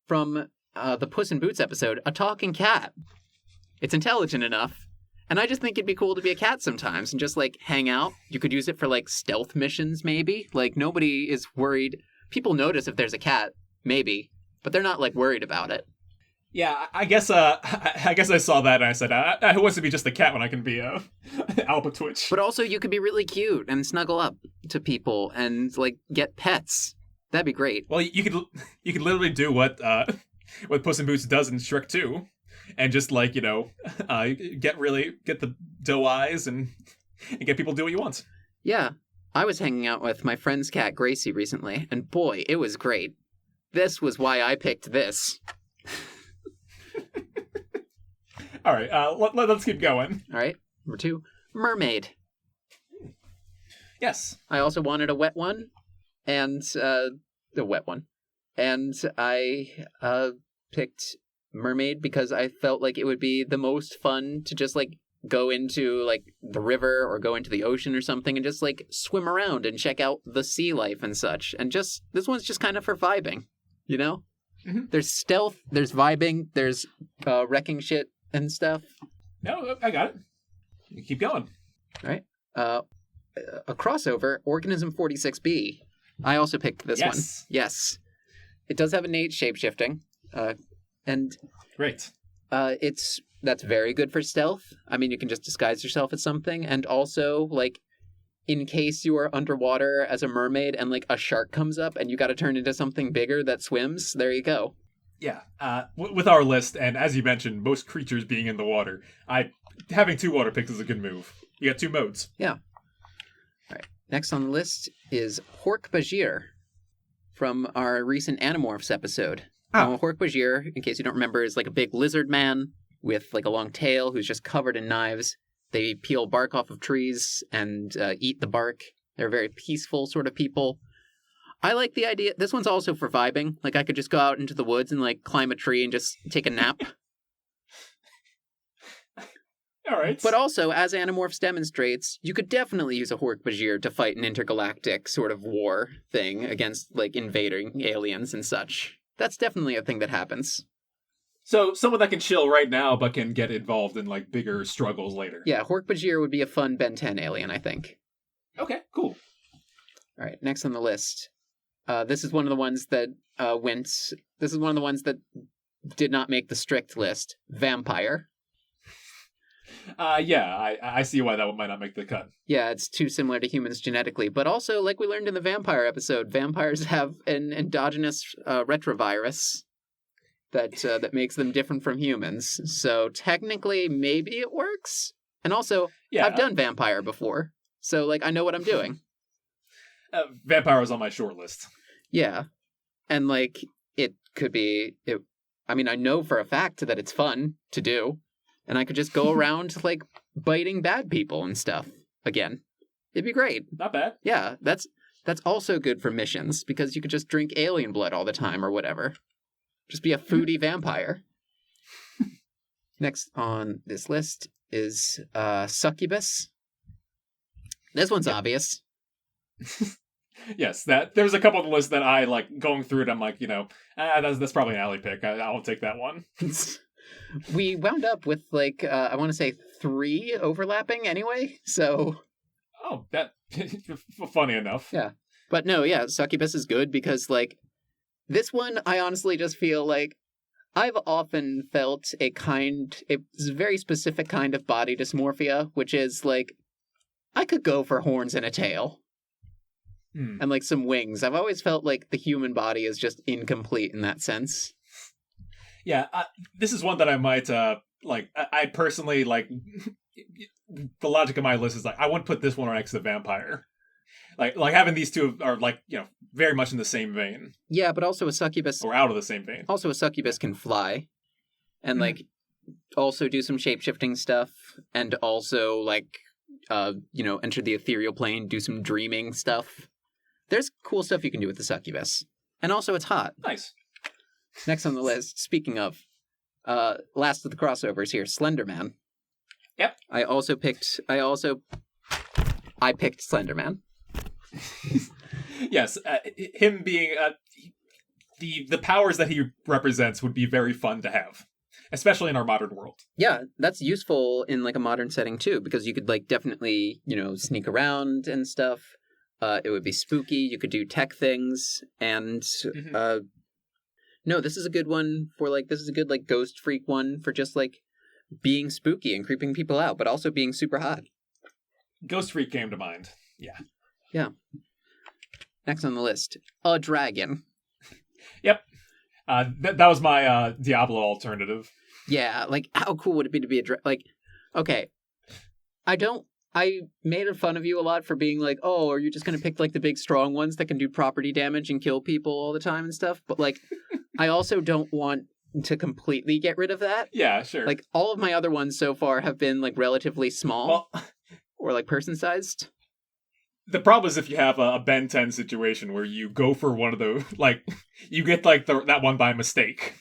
from the Puss in Boots episode, a talking cat. It's intelligent enough, and I just think it'd be cool to be a cat sometimes and just, like, hang out. You could use it for, like, stealth missions, maybe. Like, nobody is worried. People notice if there's a cat, maybe, but they're not, like, worried about it. Yeah, I guess I saw that and I said, who wants to be just a cat when I can be a Alba Twitch? But also, you could be really cute and snuggle up to people and, like, get pets. That'd be great. Well, you could literally do what Puss in Boots does in Shrek 2, and just like get the doe eyes and get people to do what you want. Yeah, I was hanging out with my friend's cat Gracie recently, and boy, it was great. This was why I picked this. All right, let's keep going. All right, number 2, mermaid. Yes. I also wanted a wet one, and a wet one. And I picked mermaid because I felt like it would be the most fun to just, like, go into, like, the river or go into the ocean or something and just, like, swim around and check out the sea life and such. And just, this one's just kind of for vibing, you know? Mm-hmm. There's stealth, there's vibing, there's wrecking shit and stuff. No, I got it. You keep going. All right. A crossover, Organism 46B. I also picked this one. Yes. It does have innate shapeshifting. And great. That's very good for stealth. I mean, you can just disguise yourself as something. And also, like, in case you are underwater as a mermaid and, like, a shark comes up and you got to turn into something bigger that swims, there you go. Yeah. With our list, and as you mentioned, most creatures being in the water, having 2 water picks is a good move. You got 2 modes. Yeah. All right. Next on the list is Hork-Bajir from our recent Animorphs episode. Hork-Bajir, in case you don't remember, is like a big lizard man with, like, a long tail who's just covered in knives. They peel bark off of trees and eat the bark. They're very peaceful sort of people. I like the idea. This one's also for vibing. Like, I could just go out into the woods and, like, climb a tree and just take a nap. All right. But also, as Animorphs demonstrates, you could definitely use a Hork-Bajir to fight an intergalactic sort of war thing against, like, invading aliens and such. That's definitely a thing that happens. So, someone that can chill right now but can get involved in, like, bigger struggles later. Yeah, Hork-Bajir would be a fun Ben 10 alien, I think. Okay, cool. All right, next on the list. This is one of the ones that went. This is one of the ones that did not make the strict list. Vampire. Yeah, I see why that one might not make the cut. Yeah, it's too similar to humans genetically, but also, like we learned in the vampire episode, vampires have an endogenous retrovirus that makes them different from humans. So technically, maybe it works. And also, Yeah, I've done vampire before, so like I know what I'm doing. Vampire was on my short list. Yeah, and like it could be. I mean, I know for a fact that it's fun to do, and I could just go around like biting bad people and stuff again. It'd be great. Not bad. Yeah, that's also good for missions because you could just drink alien blood all the time or whatever. Just be a foodie vampire. Next on this list is succubus. This one's obvious. Yes, that there's a couple of the list that I like going through it. I'm like, that's probably an alley pick. I won't take that one. We wound up with like I want to say 3 overlapping anyway. So, oh, that funny enough. Yeah, but no, yeah, succubus is good because like this one, I honestly just feel like I've often felt a very specific kind of body dysmorphia, which is like I could go for horns and a tail. And like some wings. I've always felt like the human body is just incomplete in that sense. Yeah, this is one that I might like. I personally like. The logic of my list is like I wouldn't put this one next to the vampire. Like having these two are like very much in the same vein. Yeah, but also a succubus or out of the same vein. Also, a succubus can fly, and like also do some shape shifting stuff, and also like enter the ethereal plane, do some dreaming stuff. There's cool stuff you can do with the succubus. And also it's hot. Nice. Next on the list, speaking of, last of the crossovers here, Slender Man. Yep. I picked Slender Man. Yes, him being the powers that he represents would be very fun to have, especially in our modern world. Yeah, that's useful in like a modern setting too, because you could like definitely, sneak around and stuff. It would be spooky. You could do tech things, and no, this is a good one for like this is a good like ghost freak one for just like being spooky and creeping people out, but also being super hot. Ghost freak came to mind. Yeah. Next on the list, a dragon. Yep. That was my Diablo alternative. Yeah, like how cool would it be to be a dragon? Like, okay, I made fun of you a lot for being like, oh, are you just going to pick like the big strong ones that can do property damage and kill people all the time and stuff? But like, I also don't want to completely get rid of that. Yeah, sure. Like all of my other ones so far have been like relatively small or like person sized. The problem is if you have a Ben 10 situation where you go for one of those, like you get like that one by mistake,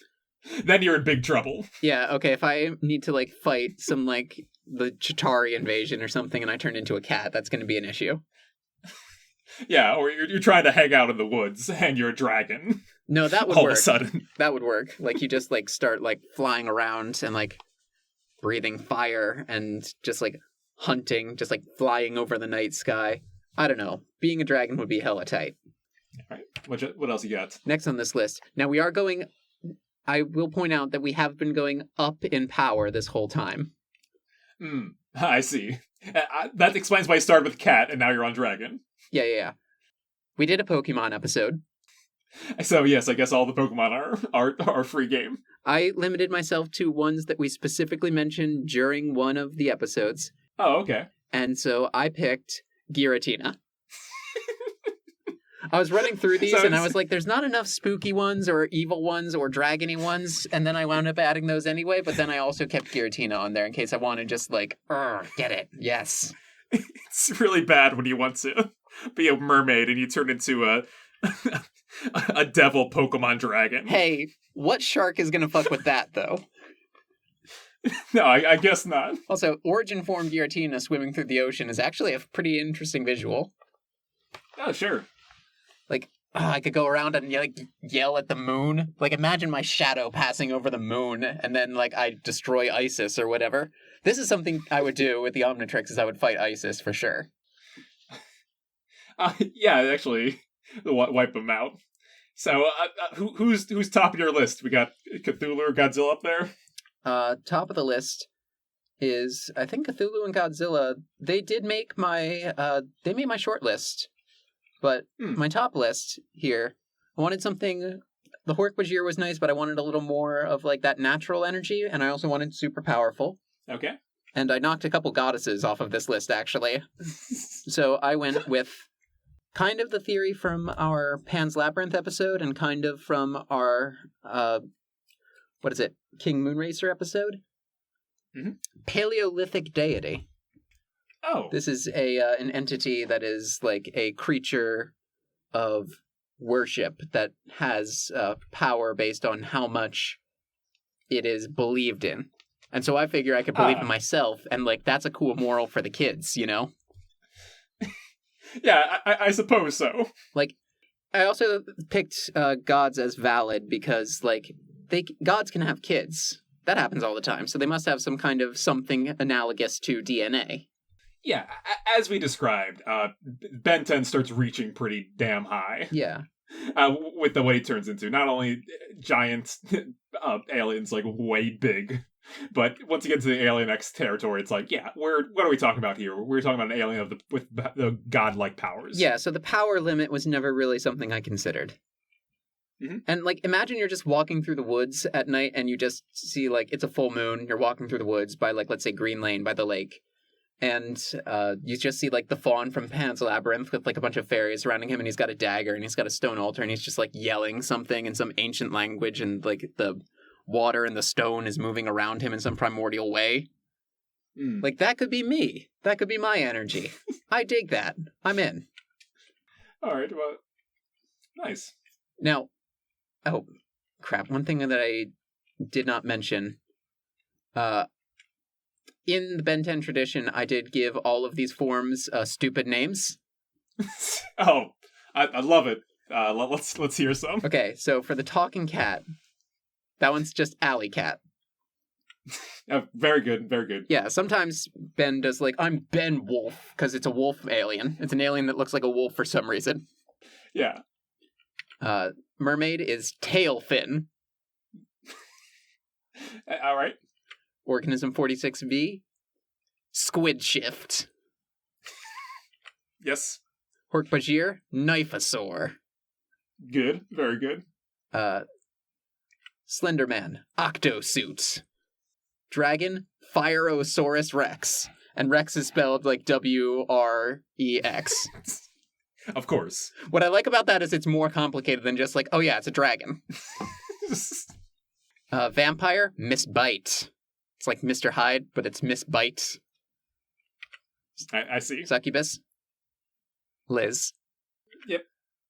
then you're in big trouble. Yeah. Okay. If I need to like fight some like the Chitauri invasion or something and I turn into a cat, that's going to be an issue. Yeah, or you're trying to hang out in the woods and you're a dragon. No, that would all work. Of a sudden. That would work. Like you just like start like flying around and like breathing fire and just like hunting, just like flying over the night sky. I don't know. Being a dragon would be hella tight. All right. What else you got? Next on this list. Now we are going... I will point out that we have been going up in power this whole time. I see. That explains why you started with cat and now you're on dragon. Yeah. We did a Pokemon episode. So yes, I guess all the Pokemon are free game. I limited myself to ones that we specifically mentioned during one of the episodes. Oh, okay. And so I picked Giratina. I was running through these and I was like, there's not enough spooky ones or evil ones or dragony ones. And then I wound up adding those anyway. But then I also kept Giratina on there in case I want to just like, get it. Yes. It's really bad when you want to be a mermaid and you turn into a devil Pokemon dragon. Hey, what shark is going to fuck with that, though? No, I guess not. Also, origin form Giratina swimming through the ocean is actually a pretty interesting visual. Oh, sure. Like, I could go around and like yell at the moon. Like, imagine my shadow passing over the moon, and then like I destroy ISIS or whatever. This is something I would do with the Omnitrix. Is I would fight ISIS for sure. Yeah, actually, Wipe them out. So, who's top of your list? We got Cthulhu or Godzilla up there? Top of the list is, I think, Cthulhu and Godzilla. They did make they made my short list. But my top list here, I wanted something, the Hork-Bajir was nice, but I wanted a little more of, like, that natural energy, and I also wanted super powerful. Okay. And I knocked a couple goddesses off of this list, actually. So I went with kind of the theory from our Pan's Labyrinth episode, and kind of from our, King Moonracer episode? Mm-hmm. Paleolithic deity. Oh. This is an entity that is like a creature of worship that has power based on how much it is believed in. And so I figure I could believe in myself, and like that's a cool moral for the kids, you know? Yeah, I suppose so. Like, I also picked gods as valid because like gods can have kids. That happens all the time. So they must have some kind of something analogous to DNA. Yeah, as we described, Ben 10 starts reaching pretty damn high. Yeah. With the way he turns into. Not only giant aliens, like, way big, but once you get to the Alien X territory, it's like, yeah, what are we talking about here? We're talking about an alien with the godlike powers. Yeah, so the power limit was never really something I considered. Mm-hmm. And, like, imagine you're just walking through the woods at night and you just see, like, it's a full moon. You're walking through the woods by, like, let's say Green Lane by the lake. And you just see, like, the faun from Pan's Labyrinth with, like, a bunch of fairies surrounding him, and he's got a dagger, and he's got a stone altar, and he's just, like, yelling something in some ancient language, and, like, the water and the stone is moving around him in some primordial way. Like, that could be me. That could be my energy. I dig that. I'm in. All right, well, nice. Now, oh, crap. One thing that I did not mention, in the Ben 10 tradition, I did give all of these forms stupid names. Oh, I love it. Let's hear some. Okay, so for the talking cat, that one's just Alley Cat. Very good, very good. Yeah, sometimes Ben does like, I'm Ben Wolf, because it's a wolf alien. It's an alien that looks like a wolf for some reason. Yeah. Mermaid is Tailfin. All right. Organism 46V, Squid Shift. Yes. Hork-Bajir, Knifeosaur. Good, very good. Slenderman, Octosuit. Dragon, Fireosaurus Rex. And Rex is spelled like W-R-E-X. Of course. What I like about that is it's more complicated than just like, oh yeah, it's a dragon. Vampire, Miss Bite. It's like Mr. Hyde, but it's Miss Bite. I see. Succubus, Liz. Yep.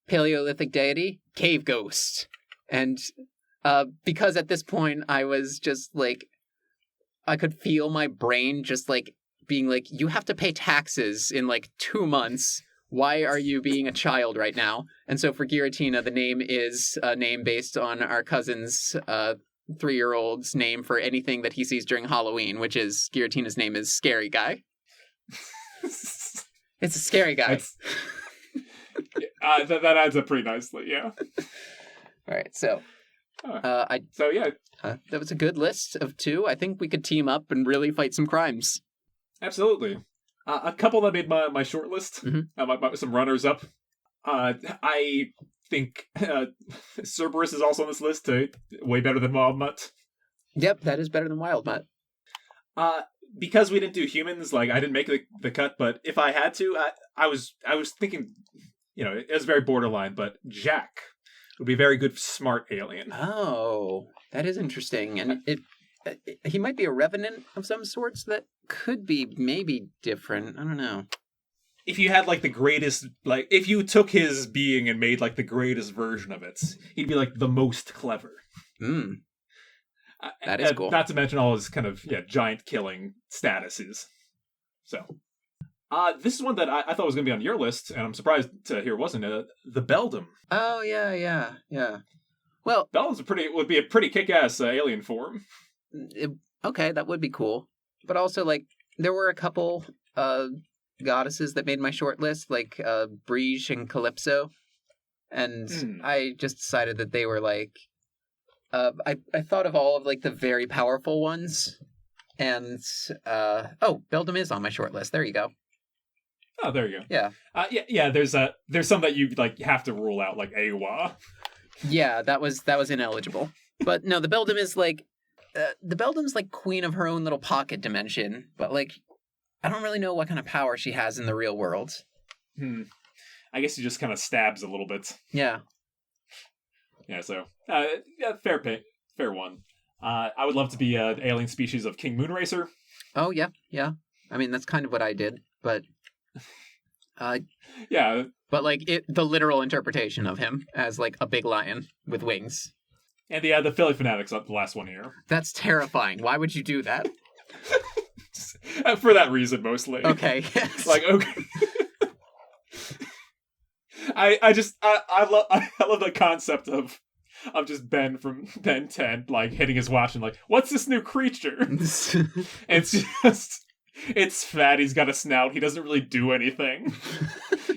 Paleolithic deity, Cave Ghost. And because at this point I was just like, I could feel my brain just like being like, you have to pay taxes in like 2 months. Why are you being a child right now? And so for Giratina, the name is a name based on our cousin's 3-year-old's name for anything that he sees during Halloween, which is Giratina's name is Scary Guy. It's a scary guy. That adds up pretty nicely, yeah. All right, so that was a good list of 2. I think we could team up and really fight some crimes. Absolutely. A couple that made my short list. Mm-hmm. Some runners up. I think Cerberus is also on this list. Way better than Wild Mutt. Yep, that is better than Wild Mutt. Because we didn't do humans, like I didn't make the cut. But if I had to, I was thinking, it was very borderline. But Jack would be a very good smart alien. Oh, that is interesting, and he might be a revenant of some sorts that could be maybe different. I don't know. If you had, like, the greatest, like, if you took his being and made, like, the greatest version of it, he'd be, like, the most clever. That is cool. Not to mention all his kind of, giant killing statuses. So, this is one that I thought was going to be on your list, and I'm surprised to hear it wasn't. The Beldam. Oh, yeah. Well, Beldam's would be a pretty kick-ass alien form. Okay, that would be cool. But also, like, there were a couple goddesses that made my short list, like Briege and Calypso. And I just decided that they were like, I thought of all of like the very powerful ones, and Beldum is on my short list. There you go. Oh, there you go. Yeah. Yeah. There's some that you like have to rule out, like Awa. Yeah, that was ineligible. But no, the Beldum is like, the Beldum's like queen of her own little pocket dimension. But like, I don't really know what kind of power she has in the real world. I guess he just kind of stabs a little bit. Yeah. Yeah. So, fair one. I would love to be an alien species of King Moonracer. Oh yeah. I mean, that's kind of what I did, but. Yeah. But like the literal interpretation of him as like a big lion with wings. And the Philly Fanatics, the last one here. That's terrifying. Why would you do that? For that reason, mostly. Okay. Yes. Like, okay. I love the concept of just Ben from Ben 10 like hitting his watch and like, what's this new creature? It's fat, he's got a snout, he doesn't really do anything.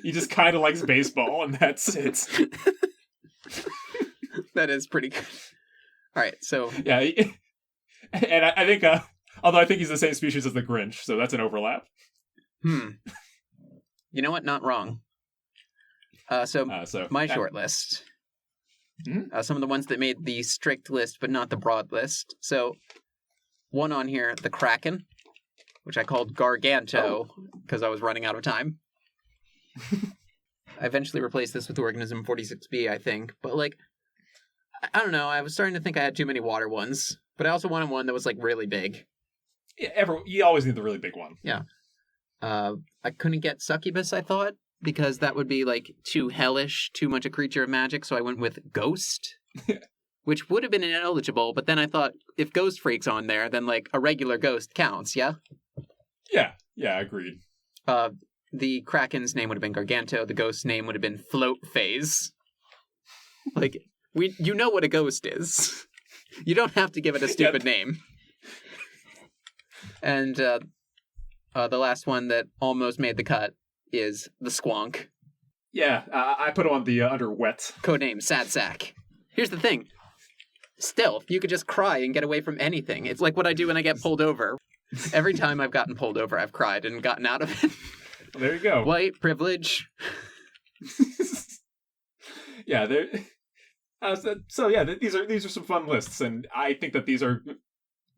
He just kind of likes baseball, and that's it. That is pretty good. All right, so yeah, and I think, although I think he's the same species as the Grinch, so that's an overlap. You know what? Not wrong. So my short list. Some of the ones that made the strict list, but not the broad list. So one on here, the Kraken, which I called Garganto because I was running out of time. I eventually replaced this with Organism 46B, I think. But, like, I don't know. I was starting to think I had too many water ones. But I also wanted one that was, like, really big. Yeah, you always need the really big one. Yeah. I couldn't get Succubus, I thought, because that would be, like, too hellish, too much a creature of magic. So I went with Ghost, which would have been ineligible. But then I thought, if Ghost Freak's on there, then, like, a regular ghost counts, yeah? Yeah, agreed. The Kraken's name would have been Garganto. The ghost's name would have been Float Phase. Like, you know what a ghost is. You don't have to give it a stupid name. And the last one that almost made the cut is the Squonk. Yeah, I put on the under wet. Codename Sad Sack. Here's the thing. Stealth. You could just cry and get away from anything. It's like what I do when I get pulled over. Every time I've gotten pulled over, I've cried and gotten out of it. Well, there you go. White privilege. Yeah, so yeah, these are some fun lists, and I think that these are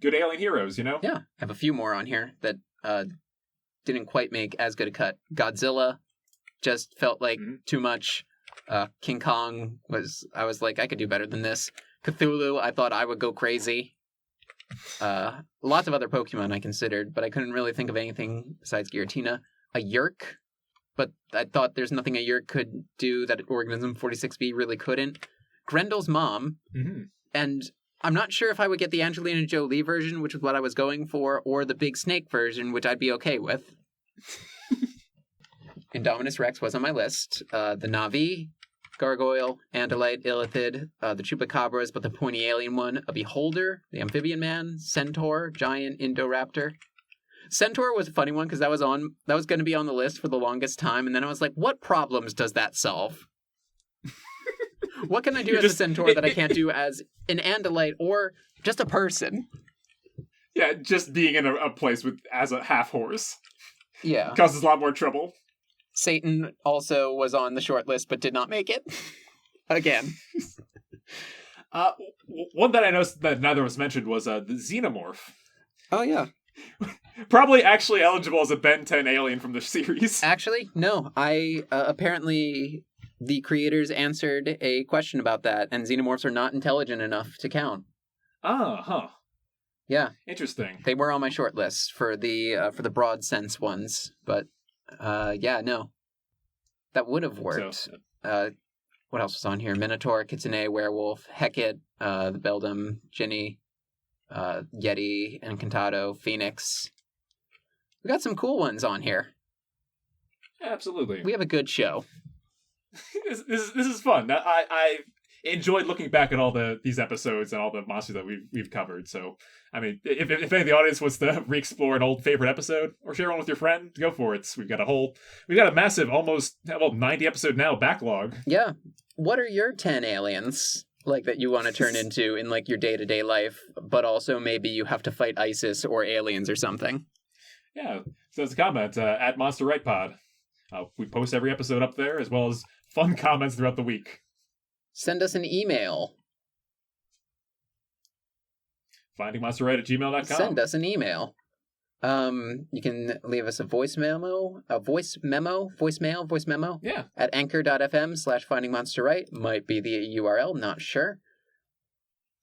good alien heroes. You know. Yeah, I have a few more on here that didn't quite make as good a cut. Godzilla just felt like too much. King Kong I was like, I could do better than this. Cthulhu, I thought I would go crazy. Lots of other Pokemon I considered, but I couldn't really think of anything besides Giratina. A Yerk, but I thought there's nothing a Yerk could do that Organism 46B really couldn't. Grendel's mom, and I'm not sure if I would get the Angelina Jolie version, which is what I was going for, or the Big Snake version, which I'd be okay with. Indominus Rex was on my list. The Na'vi, Gargoyle, Andalite, Illithid, the Chupacabras, but the pointy alien one, a Beholder, the Amphibian Man, Centaur, Giant, Indoraptor. Centaur was a funny one because that was going to be on the list for the longest time, and then I was like, what problems does that solve? What can I do as a Centaur that I can't do as an Andalite or just a person? Yeah, just being in a place as a half horse. Yeah. Causes a lot more trouble. Satan also was on the short list, but did not make it. Again. One that I noticed that neither of us mentioned was the Xenomorph. Oh, yeah. Probably actually eligible as a Ben 10 alien from the series. Actually, no. I apparently the creators answered a question about that, and xenomorphs are not intelligent enough to count. Yeah. Interesting. They were on my short list for the broad sense ones, but no. That would have worked. So, what else was on here? Minotaur, Kitsune, Werewolf, Hecate, the Beldum, Ginny, Yeti, Encantado, Phoenix. We got some cool ones on here. Absolutely. We have a good show. This is fun. enjoyed looking back at all these episodes and all the monsters that we've covered. So, I mean, if any of the audience wants to re-explore an old favorite episode or share one with your friend, go for it. We've got a massive, almost 90 episode now backlog. Yeah. What are your 10 aliens like that you want to turn into in like your day-to-day life, but also maybe you have to fight ISIS or aliens or something? Yeah. So it's a comment at Monster Right Pod. We post every episode up there, as well as fun comments throughout the week. Send us an email. findingmonsterright@gmail.com. Send us an email. You can leave us a voice memo. Yeah. At anchor.fm/findingmonsterright. Might be the URL, not sure.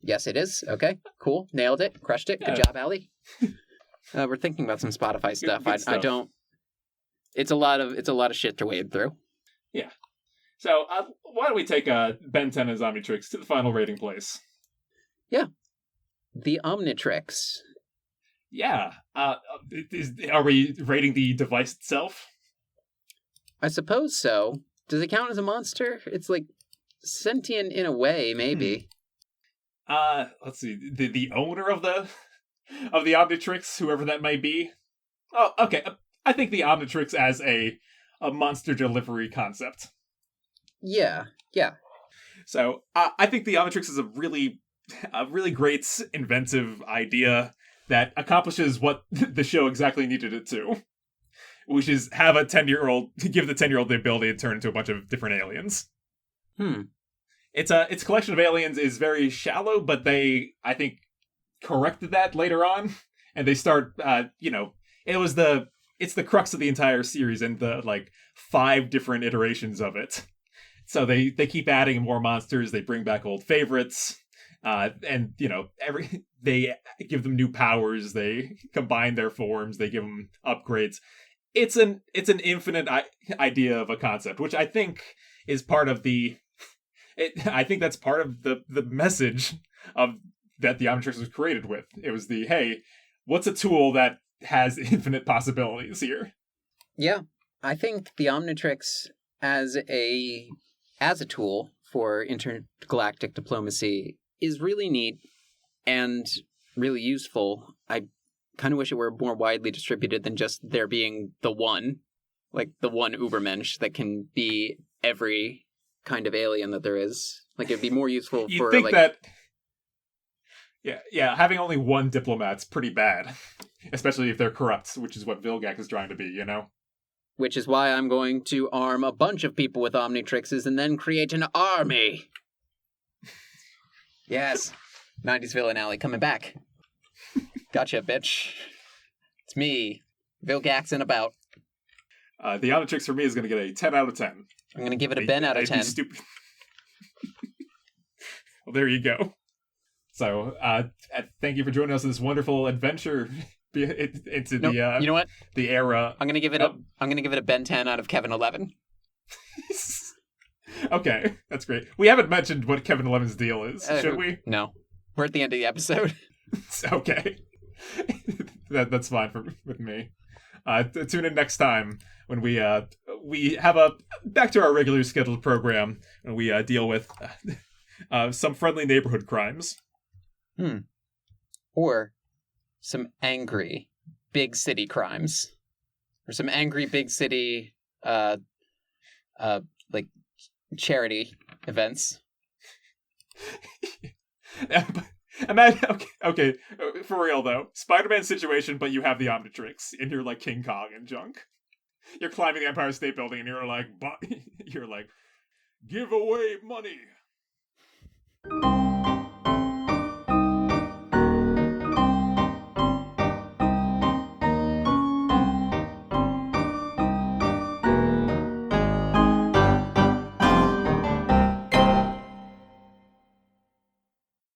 Yes, it is. Okay, cool. Nailed it. Crushed it. Good job, Allie. We're thinking about some Spotify stuff. Good stuff. I don't... It's a lot of shit to wade through. Yeah. So why don't we take Ben 10 as Omnitrix to the final rating place? Yeah. The Omnitrix. Yeah. Are we rating the device itself? I suppose so. Does it count as a monster? It's like sentient in a way, maybe. Let's see. The owner of the Omnitrix, whoever that may be. Oh, okay. I think the Omnitrix as a monster delivery concept. Yeah. So I think the Omnitrix is a really great inventive idea that accomplishes what the show exactly needed it to, which is have give the 10-year-old the ability to turn into a bunch of different aliens. Its collection of aliens is very shallow, but they, I think, corrected that later on, and they start, it's the crux of the entire series and the 5 different iterations of it. So they keep adding more monsters. They bring back old favorites, and they give them new powers. They combine their forms. They give them upgrades. It's an infinite idea of a concept, which I think is part of I think that's part of the message of that the Omnitrix was created with. It was hey, what's a tool that has infinite possibilities here? Yeah, I think the Omnitrix as a tool for intergalactic diplomacy is really neat and really useful. I kind of wish it were more widely distributed than just there being the one Ubermensch that can be every kind of alien that there is. It'd be more useful You'd for think that. Yeah, having only one diplomat's pretty bad, especially if they're corrupt, which is what Vilgax is trying to be, Which is why I'm going to arm a bunch of people with Omnitrixes and then create an army. Yes. 90s villain alley coming back. Gotcha, bitch. It's me, Vilgax and about. The Omnitrix for me is going to get a 10 out of 10. I'm going to give it a Ben out of 10. Stupid. Well, there you go. So, thank you for joining us in this wonderful adventure into the you know what? The era. I'm gonna give it a Ben 10 out of Kevin 11. Okay, that's great. We haven't mentioned what Kevin 11's deal is, should we? No, we're at the end of the episode. Okay, that's fine with me. Tune in next time when we have back to our regularly scheduled program and we deal with some friendly neighborhood crimes. Or some angry big city crimes. Or some angry big city charity events. Imagine, okay, for real though, Spider-Man situation, but you have the Omnitrix and you're like King Kong and junk. You're climbing the Empire State Building and you're like, give away money.